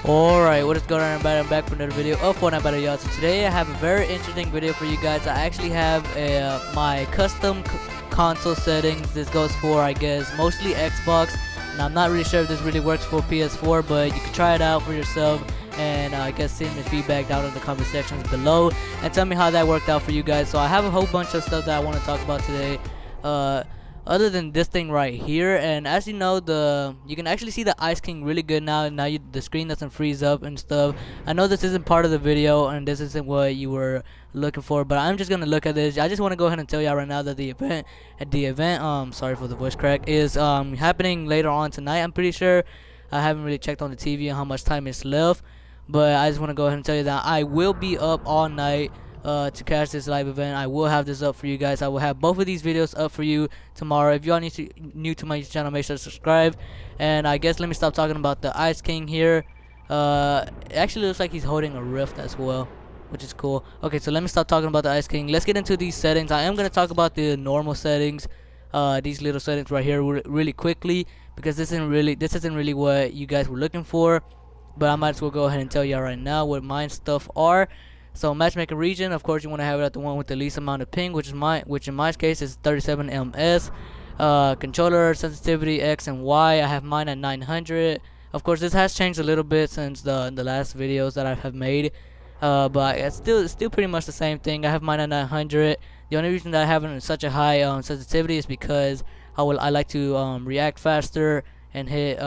Alright, what is going on everybody? I'm back for another video of Fortnite Battle Royale. So today I have a very interesting video for you guys. I actually have my custom console settings. This goes for, I guess, mostly Xbox. And I'm not really sure if this really works for PS4, but you can try it out for yourself. And I guess send me feedback down in the comment sections below and tell me how that worked out for you guys. So I have a whole bunch of stuff that I want to talk about today. Other than this thing right here, and as you know, you can actually see the Ice King really good now. The screen doesn't freeze up and stuff. I know this isn't part of the video and this isn't what you were looking for, but I'm just gonna look at this. I just want to go ahead and tell y'all right now that the event sorry for the voice crack, is happening later on tonight. I'm pretty sure. I haven't really checked on the TV and how much time is left, but I just want to go ahead and tell you that I will be up all night to catch this live event. I will have this up for you guys. I will have both of these videos up for you tomorrow. If y'all new to my channel, make sure to subscribe. And I guess let me stop talking about the Ice King here. It actually looks like he's holding a rift as well, which is cool. Okay, so let me stop talking about the Ice King. Let's get into these settings. I am going to talk about the normal settings, these little settings right here really quickly, because this isn't really what you guys were looking for. But I might as well go ahead and tell y'all right now what my stuff are. So matchmaker region, of course you want to have it at the one with the least amount of ping, which in my case is 37 ms. Controller sensitivity X and Y, I have mine at 900. Of course this has changed a little bit since the last videos that I have made, but it's still pretty much the same thing. I have mine at 900. The only reason that I have it in such a high sensitivity is because I like to react faster and hit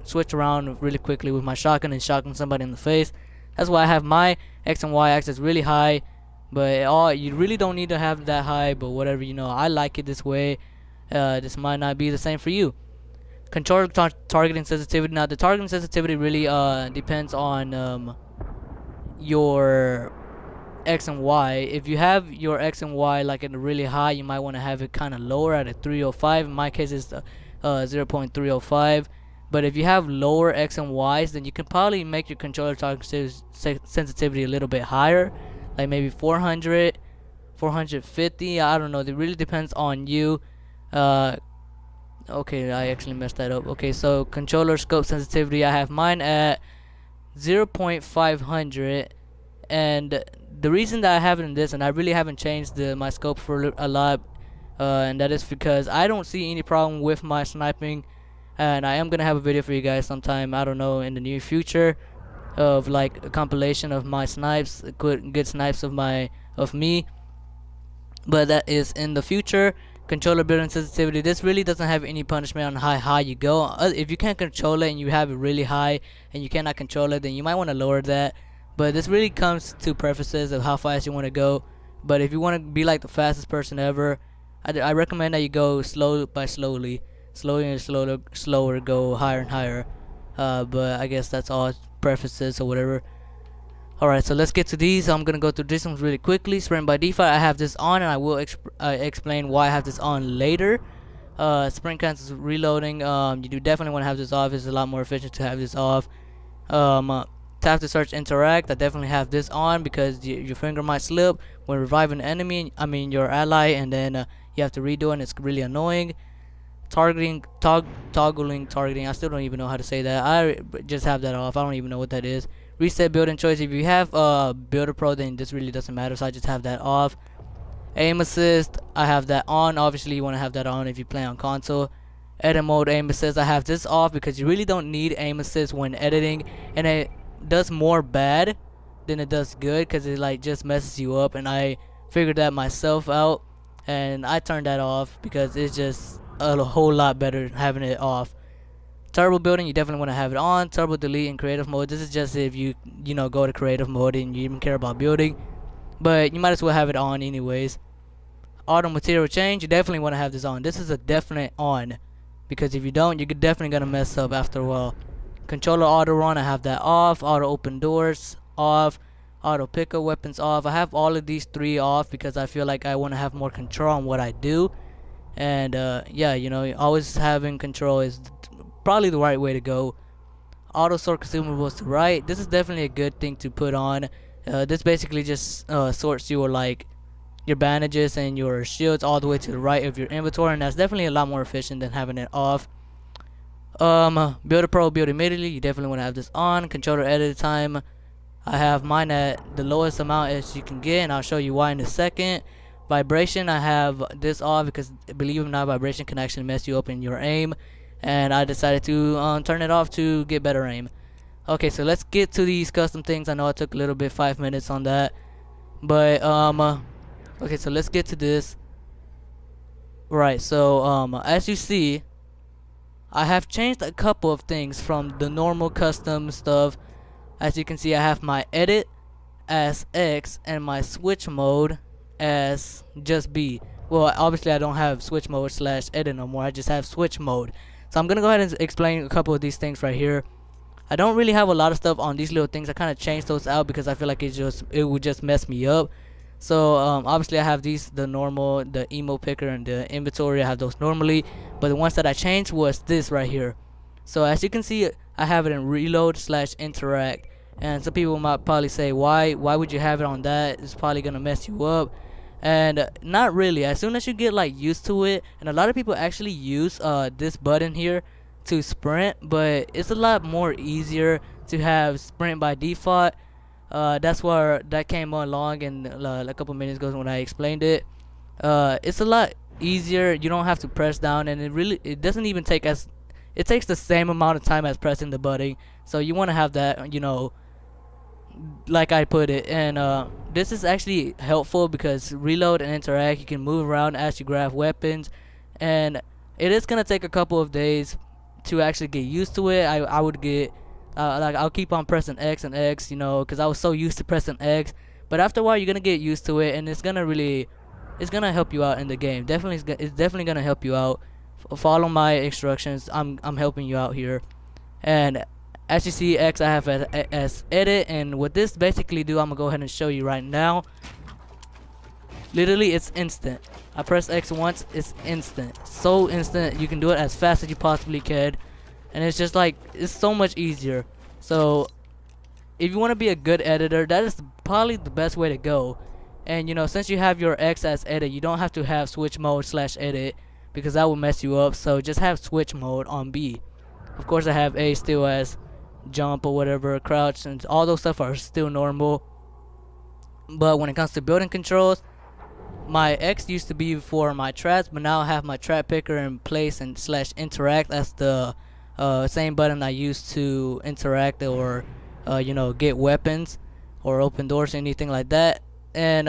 switch around really quickly with my shotgun and shotgun somebody in the face. That's why I have my X and Y axis really high, but you really don't need to have that high, but whatever, you know, I like it this way. This might not be the same for you. Controller targeting sensitivity. Now the targeting sensitivity really depends on your X and Y. If you have your X and Y like in really high, you might want to have it kind of lower at a 305. In my case it's 0.305. But if you have lower X and Y's, then you can probably make your controller target sensitivity a little bit higher, like maybe 400, 450. I don't know. It really depends on you. Okay, I actually messed that up. Okay, so controller scope sensitivity, I have mine at 0.500, and the reason that I have it in this, and I really haven't changed my scope for a lot, and that is because I don't see any problem with my sniping. And I am gonna have a video for you guys sometime, I don't know, in the near future, of like a compilation of my snipes, good snipes of me. But that is in the future. Controller building sensitivity. This really doesn't have any punishment on how high you go. If you can't control it and you have it really high and you cannot control it, then you might want to lower that. But this really comes to preferences of how fast you want to go. But if you want to be like the fastest person ever, I recommend that you go slowly and slower, go higher and higher. But I guess that's all preferences or whatever. Alright, so let's get to these. I'm gonna go through this ones really quickly. Sprint by default, I have this on, and I will explain why I have this on later. Sprint cancels reloading. You do definitely want to have this off. It's a lot more efficient to have this off. Tap to search interact. I definitely have this on because your finger might slip when reviving an enemy. I mean your ally, and then you have to redo it, and it's really annoying. Toggling targeting, I still don't even know how to say that. I just have that off. I don't even know what that is. Reset building choice. If you have Builder Pro, then this really doesn't matter, so I just have that off. Aim assist, I have that on. Obviously you want to have that on if you play on console. Edit mode aim assist, I have this off because you really don't need aim assist when editing, and it does more bad than it does good because it like just messes you up, and I figured that myself out and I turned that off because it's just a whole lot better having it off. Turbo building, you definitely want to have it on. Turbo delete in creative mode. This is just if you go to creative mode and you even care about building, but you might as well have it on anyways. Auto material change, you definitely want to have this on. This is a definite on, because if you don't, you're definitely gonna mess up after a while. Controller auto run, I have that off. Auto open doors off. Auto pick up weapons off. I have all of these three off because I feel like I want to have more control on what I do. And yeah, you know, always having control is probably the right way to go. Auto sort consumables to right. This is definitely a good thing to put on. This basically just sorts your your bandages and your shields all the way to the right of your inventory, and that's definitely a lot more efficient than having it off. Build a pro, build immediately. You definitely want to have this on. Controller edit time, I have mine at the lowest amount as you can get, and I'll show you why in a second. Vibration, I have this off because, believe it or not, vibration can actually mess you up in your aim, and I decided to turn it off to get better aim. Okay, so let's get to these custom things. I know I took a little bit, 5 minutes on that, but okay, so let's get to this. Right, so as you see, I have changed a couple of things from the normal custom stuff. As you can see, I have my edit as X and my switch mode as just B. Well, obviously I don't have switch mode / edit no more. I just have switch mode. So I'm gonna go ahead and explain a couple of these things right here. I don't really have a lot of stuff on these little things. I kind of changed those out because I feel like it would just mess me up. So obviously I have these, the normal, the emo picker, and the inventory. I have those normally, but the ones that I changed was this right here. So as you can see, I have it in reload / interact, and some people might probably say, why would you have it on that? It's probably gonna mess you up. And not really. As soon as you get like used to it, and a lot of people actually use this button here to sprint, but it's a lot more easier to have sprint by default. That's where that came along in a couple minutes ago when I explained it. It's a lot easier. You don't have to press down, and it doesn't even take it takes the same amount of time as pressing the button. So you want to have that, you know, like I put it. And this is actually helpful because reload and interact, you can move around as you grab weapons, and it is gonna take a couple of days to actually get used to it. I would get like I'll keep on pressing X and X, you know, because I was so used to pressing X. But after a while, you're gonna get used to it, and it's gonna help you out in the game. It's definitely gonna help you out. Follow my instructions. I'm helping you out here. And as you see, X I have as edit, and what this basically do, I'm gonna go ahead and show you right now. Literally, it's instant. I press X once, it's instant. So instant. You can do it as fast as you possibly can, and it's just like, it's so much easier. So if you want to be a good editor, that is probably the best way to go. And you know, since you have your X as edit, you don't have to have switch mode / edit, because that will mess you up. So just have switch mode on B. Of course, I have A still as jump or whatever, crouch, and all those stuff are still normal. But when it comes to building controls, my X used to be for my traps, but now I have my trap picker in place and / interact. That's the same button I use to interact or you know, get weapons or open doors, anything like that. And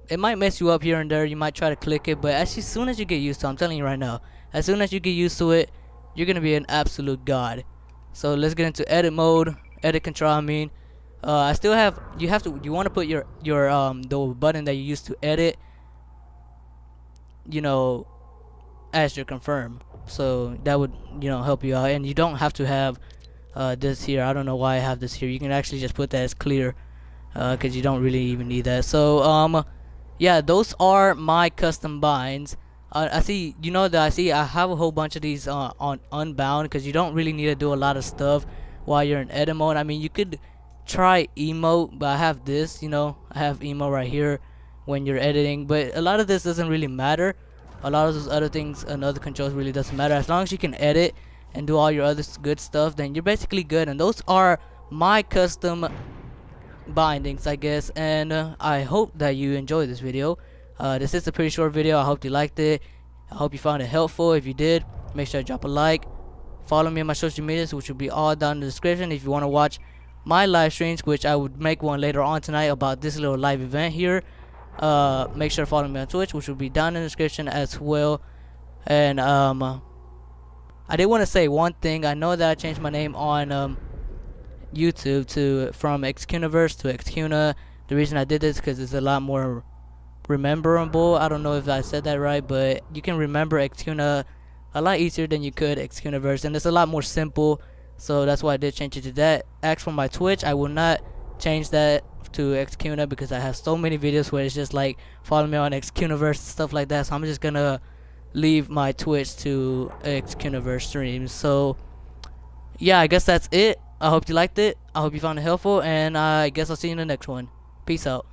it might mess you up here and there. You might try to click it, but as soon as you get used to it, I'm telling you right now, as soon as you get used to it, you're gonna be an absolute god. So let's get into edit mode, edit control. I mean, I still have, you want to put your the button that you used to edit, you know, as your confirm. So that would, you know, help you out. And you don't have to have this here. I don't know why I have this here. You can actually just put that as clear, because you don't really even need that. So yeah, those are my custom binds. I see, you know, that I have a whole bunch of these on unbound, because you don't really need to do a lot of stuff while you're in edit mode. I mean, you could try emote, but I have this, you know, I have emote right here when you're editing, but a lot of this doesn't really matter. A lot of those other things and other controls really doesn't matter. As long as you can edit and do all your other good stuff, then you're basically good. And those are my custom bindings, I guess. And I hope that you enjoyed this video. This is a pretty short video. I hope you liked it. I hope you found it helpful. If you did, make sure to drop a like. Follow me on my social medias, which will be all down in the description. If you want to watch my live streams, which I would make one later on tonight about this little live event here, make sure to follow me on Twitch, which will be down in the description as well. And I did want to say one thing. I know that I changed my name on YouTube from QuNiverse to QuNa. The reason I did this is because it's a lot more rememberable. I don't know if I said that right, but you can remember QuNa a lot easier than you could QuNiverse, and it's a lot more simple. So that's why I did change it to that. As for my Twitch, I will not change that to QuNa because I have so many videos where it's just like follow me on QuNiverse and stuff like that. So I'm just gonna leave my Twitch to QuNiverse streams. So yeah, I guess that's it. I hope you liked it. I hope you found it helpful, and I guess I'll see you in the next one. Peace out.